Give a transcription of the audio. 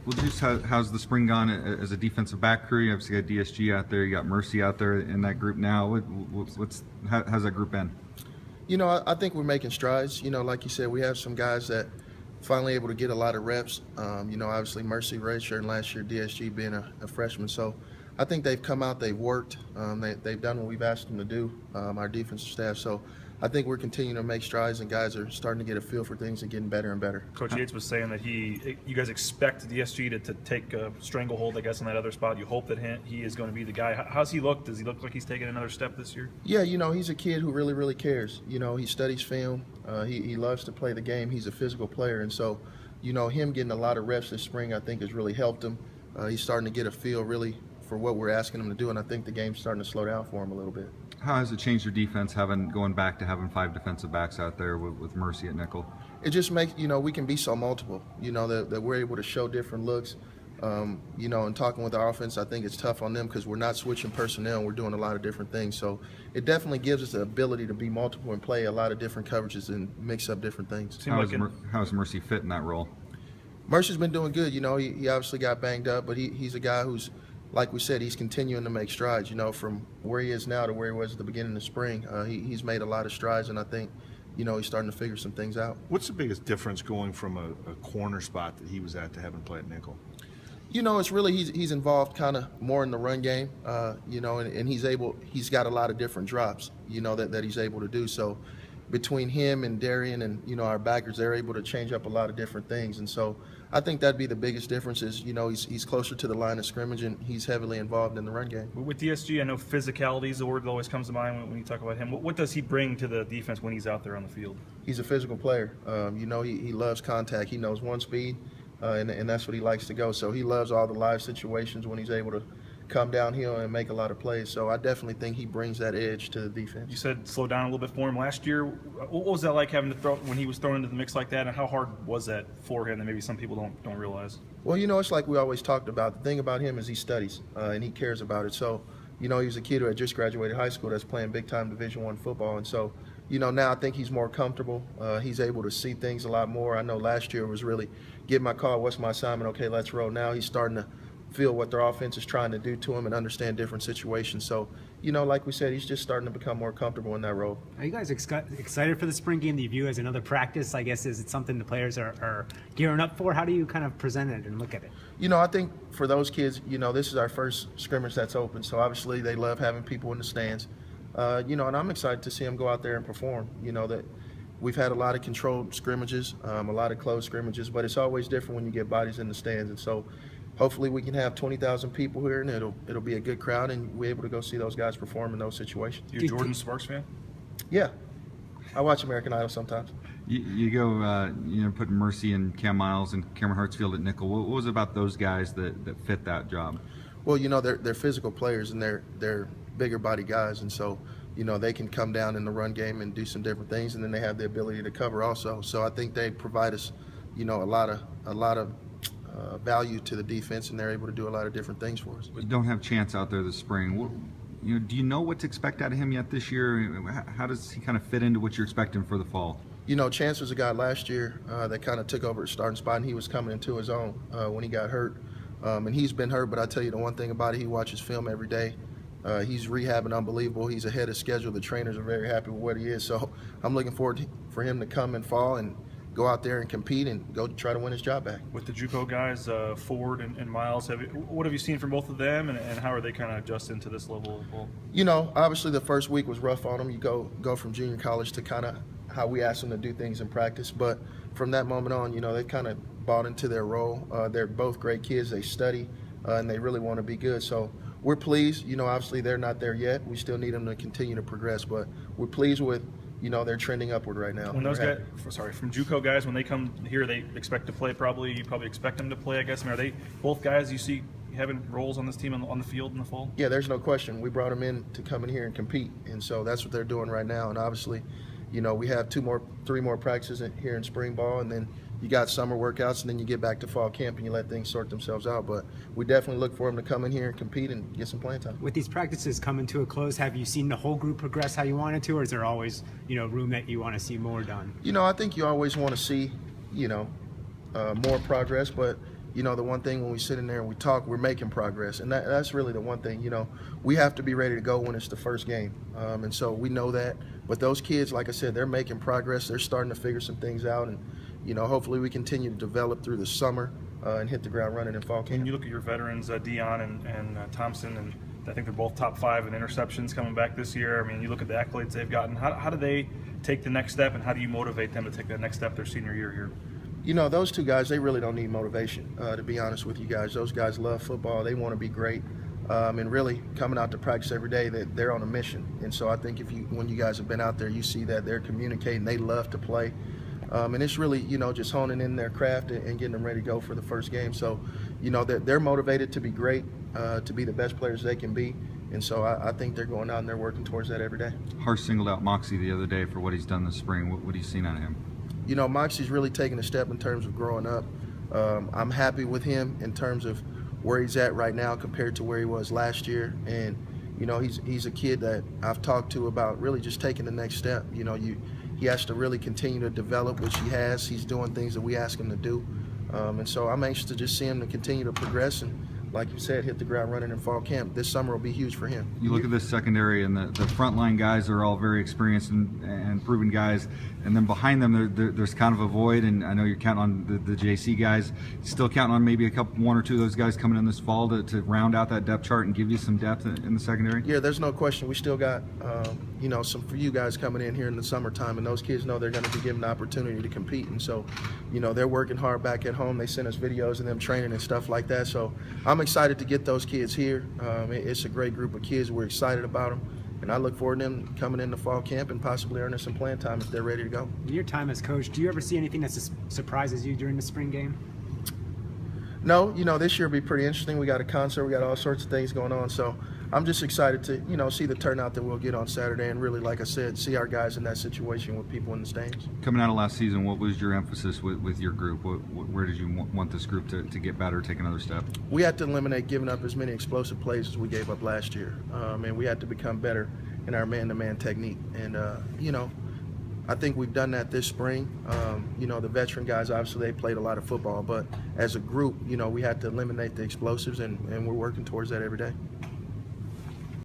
Well, just how's the spring gone as a defensive back crew? You obviously got DSG out there, you got Mercy out there in that group now. How's that group been? I think we're making strides. Like you said, we have some guys that finally able to get a lot of reps. Obviously Mercy redshirting last year, DSG being a freshman. So I think they've come out, they've worked, they've done what we've asked them to do, our defensive staff. So I think we're continuing to make strides, and guys are starting to get a feel for things and getting better and better. Coach Yates was saying that you guys expect DSG to take a stranglehold, I guess, on that other spot. You hope that he is going to be the guy. How's he look? Does he look like he's taking another step this year? Yeah, he's a kid who really, really cares. He studies film. He loves to play the game. He's a physical player, and so, him getting a lot of reps this spring, I think, has really helped him. He's starting to get a feel, really, for what we're asking him to do, and I think the game's starting to slow down for him a little bit. How has it changed your defense going back to having 5 defensive backs out there with Mercy at nickel? It just makes, we can be so multiple, that we're able to show different looks. And talking with our offense, I think it's tough on them because we're not switching personnel and we're doing a lot of different things. So it definitely gives us the ability to be multiple and play a lot of different coverages and mix up different things. How's Mercy fit in that role? Mercy's been doing good. He obviously got banged up, but he's a guy who's, like we said, he's continuing to make strides, from where he is now to where he was at the beginning of the spring. He's made a lot of strides, and I think, he's starting to figure some things out. What's the biggest difference going from a corner spot that he was at to having played nickel? It's really he's involved kind of more in the run game, and he's got a lot of different drops, that he's able to do. So between him and Darian and, our backers, they're able to change up a lot of different things. And so I think that'd be the biggest difference is, he's closer to the line of scrimmage and he's heavily involved in the run game. With DSG, I know physicality is the word that always comes to mind when you talk about him. What does he bring to the defense when he's out there on the field? He's a physical player. He loves contact. He knows one speed, and that's what he likes to go. So he loves all the live situations when he's able to come downhill and make a lot of plays. So I definitely think he brings that edge to the defense. You said slow down a little bit for him last year. What was that like having to throw when he was thrown into the mix like that, and how hard was that for him that maybe some people don't realize? Well, it's like we always talked about. The thing about him is he studies and he cares about it. So, he's a kid who had just graduated high school that's playing big-time Division I football. And so, now I think he's more comfortable. He's able to see things a lot more. I know last year was really get my call, what's my assignment, okay, let's roll. Now he's starting to feel what their offense is trying to do to him and understand different situations. So, like we said, he's just starting to become more comfortable in that role. Are you guys excited for the spring game? Do you view as another practice? I guess, is it something the players are gearing up for? How do you kind of present it and look at it? I think for those kids, this is our first scrimmage that's open. So obviously they love having people in the stands. And I'm excited to see them go out there and perform. That we've had a lot of controlled scrimmages, a lot of closed scrimmages, but it's always different when you get bodies in the stands. And so hopefully we can have 20,000 people here, and it'll be a good crowd, and we're able to go see those guys perform in those situations. You a Jordan Sparks fan? Yeah, I watch American Idol sometimes. You go, putting Mercy and Cam Miles and Cameron Hartsfield at nickel. What was it about those guys that fit that job? Well, they're physical players, and they're bigger body guys, and so they can come down in the run game and do some different things, and then they have the ability to cover also. So I think they provide us, a lot of value to the defense, and they're able to do a lot of different things for us. You don't have Chance out there this spring. Do you know what to expect out of him yet this year? How does he kind of fit into what you're expecting for the fall? Chance was a guy last year that kind of took over his starting spot, and he was coming into his own when he got hurt. And he's been hurt, but I tell you the one thing about it, he watches film every day. He's rehabbing unbelievable. He's ahead of schedule. The trainers are very happy with what he is. So I'm looking forward for him to come in fall and go out there and compete and go try to win his job back. With the JUCO guys, Ford and Miles, what have you seen from both of them, and how are they kind of adjusting to this level of ball? Obviously the first week was rough on them. You go from junior college to kind of how we ask them to do things in practice. But from that moment on, they kind of bought into their role. They're both great kids. They study, and they really want to be good. So we're pleased. Obviously they're not there yet. We still need them to continue to progress. But we're pleased with they're trending upward right now. When those guys, from JUCO guys, when they come here, they expect to play. You probably expect them to play, I guess. Are they both guys you see having roles on this team on the field in the fall? Yeah, there's no question. We brought them in to come in here and compete, and so that's what they're doing right now. And obviously, we have 3 more practices here in spring ball, and then you got summer workouts, and then you get back to fall camp and you let things sort themselves out. But we definitely look for them to come in here and compete and get some playing time. With these practices coming to a close, have you seen the whole group progress how you wanted to, or is there always, room that you want to see more done? I think you always want to see, more progress, but you know, the one thing when we sit in there and we talk, we're making progress. And that's really the one thing, you know, we have to be ready to go when it's the first game. And so we know that. But those kids, like I said, they're making progress. They're starting to figure some things out. And, you know, hopefully we continue to develop through the summer and hit the ground running in fall camp. When you look at your veterans, Dion and Thompson, and I think they're both top 5 in interceptions coming back this year. I mean, you look at the accolades they've gotten. How do they take the next step, and how do you motivate them to take that next step their senior year here? You know, those two guys, they really don't need motivation, to be honest with you guys. Those guys love football. They want to be great. And really coming out to practice every day, they're on a mission. And so I think when you guys have been out there, you see that they're communicating. They love to play. And it's really, you know, just honing in their craft and getting them ready to go for the first game. So, you know, they're motivated to be great, to be the best players they can be. And so I think they're going out and they're working towards that every day. Harsh singled out Moxie the other day for what he's done this spring. What have you seen out of him? You know, Moxie's really taken a step in terms of growing up. I'm happy with him in terms of where he's at right now compared to where he was last year. And, you know, he's a kid that I've talked to about really just taking the next step. You know, he has to really continue to develop, which he has. He's doing things that we ask him to do. And so I'm anxious to just see him to continue to progress and, like you said, hit the ground running in fall camp. This summer will be huge for him. You look at this secondary, and the frontline guys are all very experienced and proven guys, and then behind them there's kind of a void. And I know you're counting on the JC guys, still counting on maybe one or two of those guys coming in this fall to round out that depth chart and give you some depth in the secondary. Yeah, there's no question. We still got you know, some for you guys coming in here in the summertime, and those kids know they're going to be given the opportunity to compete. And so, you know, they're working hard back at home. They send us videos of them training and stuff like that. So I'm excited to get those kids here. It's a great group of kids. We're excited about them, and I look forward to them coming into fall camp and possibly earning some playing time if they're ready to go. In your time as coach, do you ever see anything that surprises you during the spring game? No, you know, this year will be pretty interesting. We got a concert, we got all sorts of things going on. So I'm just excited to, you know, see the turnout that we'll get on Saturday and really, like I said, see our guys in that situation with people in the stands. Coming out of last season, what was your emphasis with your group? Where did you want this group to get better, take another step? We had to eliminate giving up as many explosive plays as we gave up last year. And we had to become better in our man-to-man technique. And, you know, I think we've done that this spring. You know, the veteran guys, obviously, they played a lot of football. But as a group, you know, we had to eliminate the explosives, and we're working towards that every day.